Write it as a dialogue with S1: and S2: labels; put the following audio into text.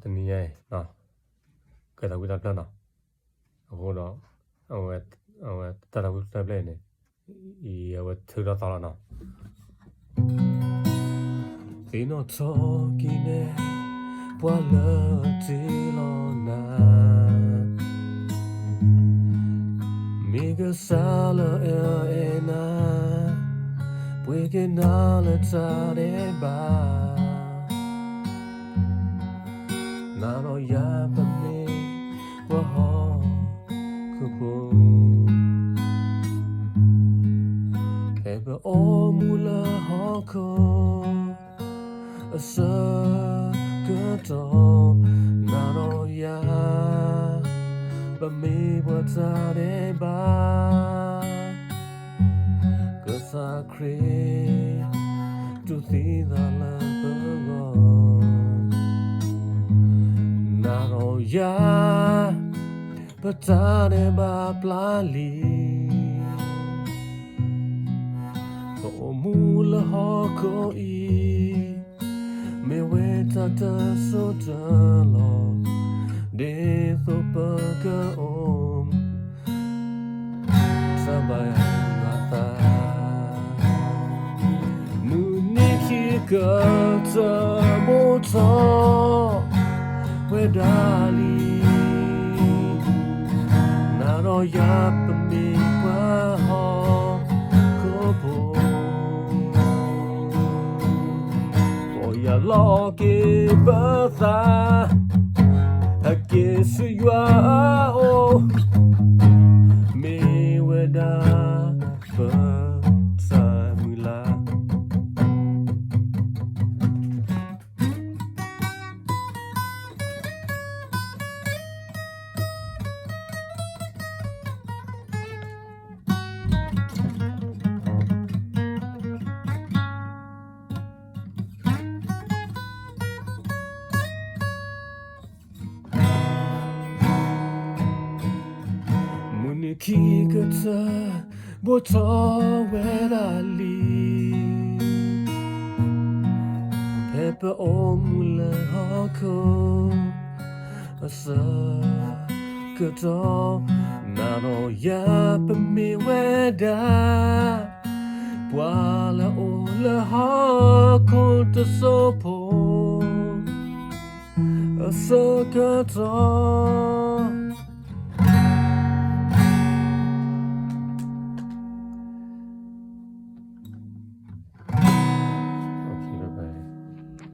S1: တနည်းရဲ့နော်ကဲတော့ပြတော့နော်အခုတော့ဟိုတရဝတ်ပလဲနေဒီဝတ်ထူတော့တော့နော်ဒီနော်ချောကင်းနေပွာလာတီလောနာမိကစားလာအေနာပွေကနာလာစားတဲ့ဘာနာတော့ရပါမေဝဟောခုဖို့ကေဘအိုမူလာဟောခိုအစကတော့နာတော့ရပါမေဝစားတဲ့ဘာကစားခရီတူသီသာလာဘောနာတော့ရပါတဲ့ဘာပလာလီကိုမူလဟောကိုဤမေဝဲတတဆိုတလောဒေသောပကအိုမ်စဘယနာတာနူနိခိကတမို့သောဝေဒါလီနာရောရပမေပွားဟောကိုဘောဘောရလောကေပါသာအကေဆွောအိုမေဝဒါပါစာမူလာခိကတဘောချဝဲလာလီပေပအိုမူလာဟောခိုအစကတော့နာတော့ရပမေဝဲဒါပွာလာအိုလာဟောခိုတဆိုဖို့အစကတော့